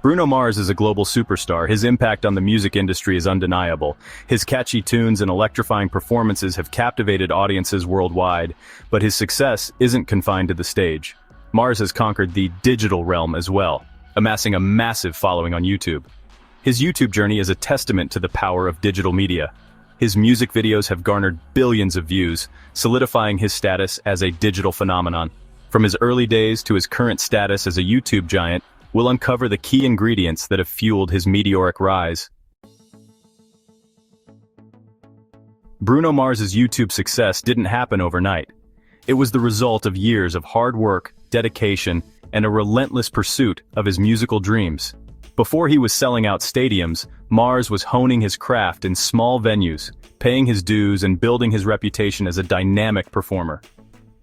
Bruno Mars is a global superstar. His impact on the music industry is undeniable. His catchy tunes and electrifying performances have captivated audiences worldwide, but his success isn't confined to the stage. Mars has conquered the digital realm as well, amassing a massive following on YouTube. His YouTube journey is a testament to the power of digital media. His music videos have garnered billions of views, solidifying his status as a digital phenomenon. From his early days to his current status as a YouTube giant, we'll uncover the key ingredients that have fueled his meteoric rise. Bruno Mars's YouTube success didn't happen overnight. It was the result of years of hard work, dedication, and a relentless pursuit of his musical dreams. Before he was selling out stadiums, Mars was honing his craft in small venues, paying his dues and building his reputation as a dynamic performer.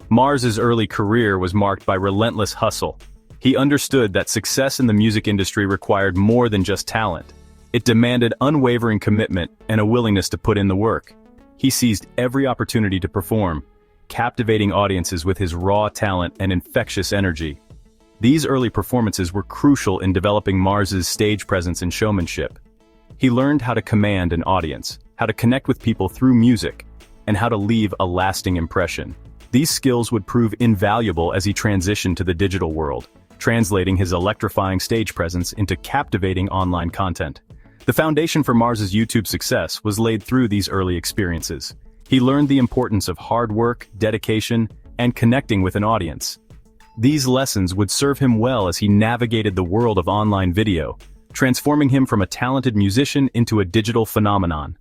Mars's early career was marked by relentless hustle. He understood that success in the music industry required more than just talent. It demanded unwavering commitment and a willingness to put in the work. He seized every opportunity to perform, captivating audiences with his raw talent and infectious energy. These early performances were crucial in developing Mars's stage presence and showmanship. He learned how to command an audience, how to connect with people through music, and how to leave a lasting impression. These skills would prove invaluable as he transitioned to the digital world, translating his electrifying stage presence into captivating online content. The foundation for Mars's YouTube success was laid through these early experiences. He learned the importance of hard work, dedication, and connecting with an audience. These lessons would serve him well as he navigated the world of online video, transforming him from a talented musician into a digital phenomenon.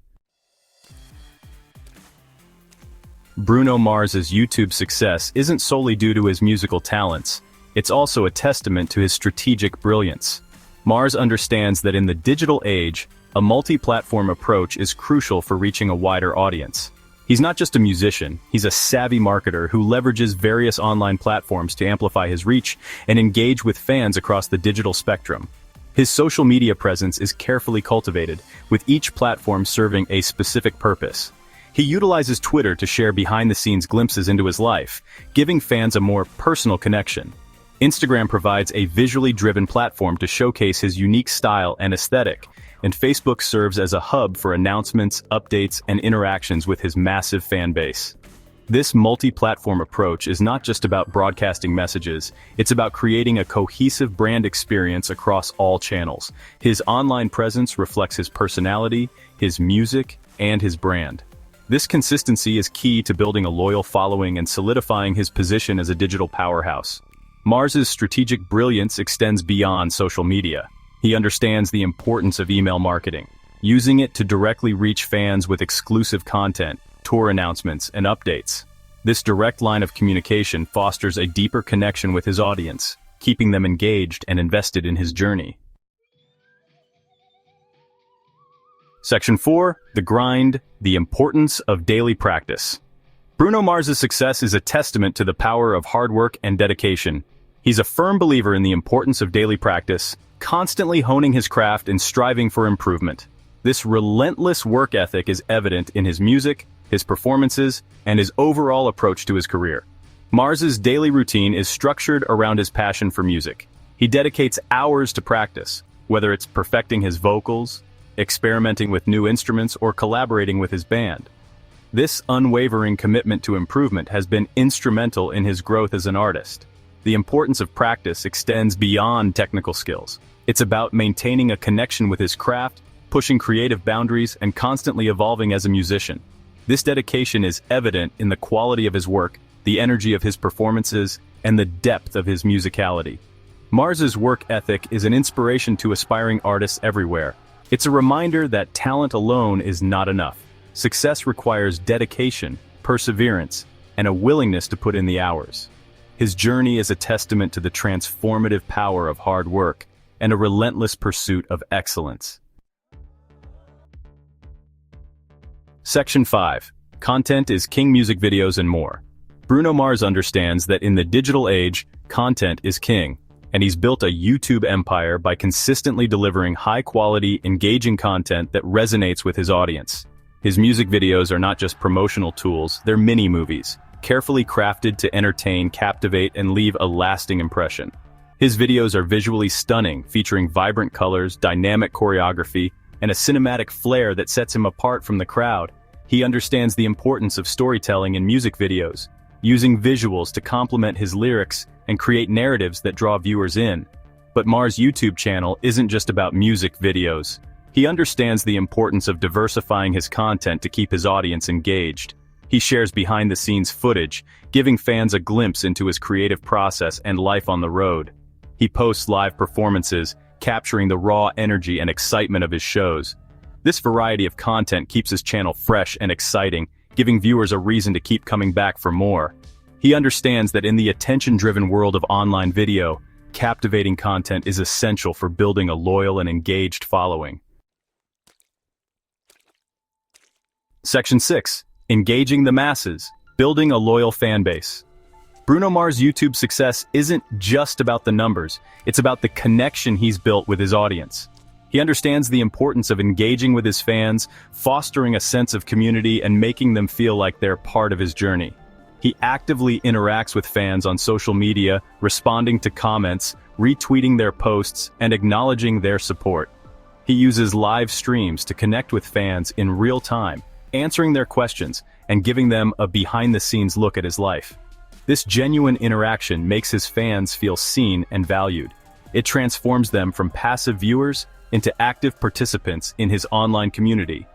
Bruno Mars's YouTube success isn't solely due to his musical talents. It's also a testament to his strategic brilliance. Mars understands that in the digital age, a multi-platform approach is crucial for reaching a wider audience. He's not just a musician, he's a savvy marketer who leverages various online platforms to amplify his reach and engage with fans across the digital spectrum. His social media presence is carefully cultivated, with each platform serving a specific purpose. He utilizes Twitter to share behind-the-scenes glimpses into his life, giving fans a more personal connection. Instagram provides a visually driven platform to showcase his unique style and aesthetic, and Facebook serves as a hub for announcements, updates, and interactions with his massive fan base. This multi-platform approach is not just about broadcasting messages, it's about creating a cohesive brand experience across all channels. His online presence reflects his personality, his music, and his brand. This consistency is key to building a loyal following and solidifying his position as a digital powerhouse. Mars's strategic brilliance extends beyond social media. He understands the importance of email marketing, using it to directly reach fans with exclusive content, tour announcements, and updates. This direct line of communication fosters a deeper connection with his audience, keeping them engaged and invested in his journey. Section 4. The grind, the importance of daily practice. Bruno Mars's success is a testament to the power of hard work and dedication. He's a firm believer in the importance of daily practice, constantly honing his craft and striving for improvement. This relentless work ethic is evident in his music, his performances, and his overall approach to his career. Mars's daily routine is structured around his passion for music. He dedicates hours to practice, whether it's perfecting his vocals, experimenting with new instruments, or collaborating with his band. This unwavering commitment to improvement has been instrumental in his growth as an artist. The importance of practice extends beyond technical skills. It's about maintaining a connection with his craft, pushing creative boundaries, and constantly evolving as a musician. This dedication is evident in the quality of his work, the energy of his performances, and the depth of his musicality. Mars's work ethic is an inspiration to aspiring artists everywhere. It's a reminder that talent alone is not enough. Success requires dedication, perseverance, and a willingness to put in the hours. His journey is a testament to the transformative power of hard work and a relentless pursuit of excellence. Section 5. Content is king. Music videos and more. Bruno Mars understands that in the digital age, content is king, and he's built a YouTube empire by consistently delivering high-quality, engaging content that resonates with his audience. His music videos are not just promotional tools, they're mini-movies, carefully crafted to entertain, captivate, and leave a lasting impression. His videos are visually stunning, featuring vibrant colors, dynamic choreography, and a cinematic flair that sets him apart from the crowd. He understands the importance of storytelling in music videos, using visuals to complement his lyrics and create narratives that draw viewers in. But Mars' YouTube channel isn't just about music videos. He understands the importance of diversifying his content to keep his audience engaged. He shares behind-the-scenes footage, giving fans a glimpse into his creative process and life on the road. He posts live performances, capturing the raw energy and excitement of his shows. This variety of content keeps his channel fresh and exciting, giving viewers a reason to keep coming back for more. He understands that in the attention-driven world of online video, captivating content is essential for building a loyal and engaged following. Section 6. Engaging the masses, building a loyal fan base. Bruno Mars' YouTube success isn't just about the numbers, it's about the connection he's built with his audience. He understands the importance of engaging with his fans, fostering a sense of community, and making them feel like they're part of his journey. He actively interacts with fans on social media, responding to comments, retweeting their posts, and acknowledging their support. He uses live streams to connect with fans in real time, answering their questions and giving them a behind-the-scenes look at his life. This genuine interaction makes his fans feel seen and valued. It transforms them from passive viewers into active participants in his online community.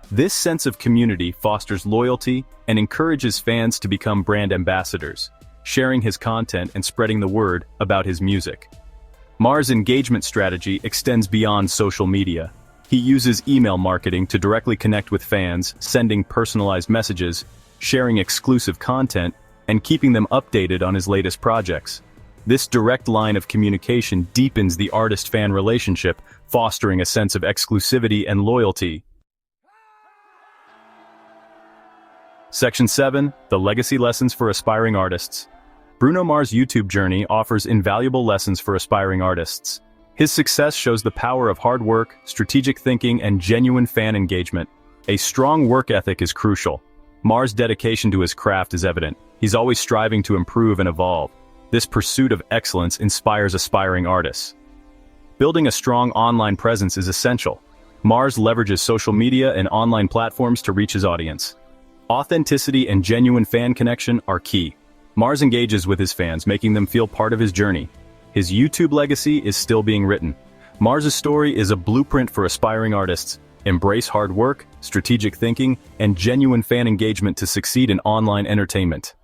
This sense of community fosters loyalty and encourages fans to become brand ambassadors, sharing his content and spreading the word about his music. Mars' engagement strategy extends beyond social media. He uses email marketing to directly connect with fans, sending personalized messages, sharing exclusive content, and keeping them updated on his latest projects. This direct line of communication deepens the artist-fan relationship, fostering a sense of exclusivity and loyalty. Section 7. The Legacy Lessons for Aspiring Artists. Bruno Mars' YouTube journey offers invaluable lessons for aspiring artists. His success shows the power of hard work, strategic thinking, and genuine fan engagement. A strong work ethic is crucial. Mars' dedication to his craft is evident. He's always striving to improve and evolve. This pursuit of excellence inspires aspiring artists. Building a strong online presence is essential. Mars leverages social media and online platforms to reach his audience. Authenticity and genuine fan connection are key. Mars engages with his fans, making them feel part of his journey. His YouTube legacy is still being written. Mars' story is a blueprint for aspiring artists. Embrace hard work, strategic thinking, and genuine fan engagement to succeed in online entertainment.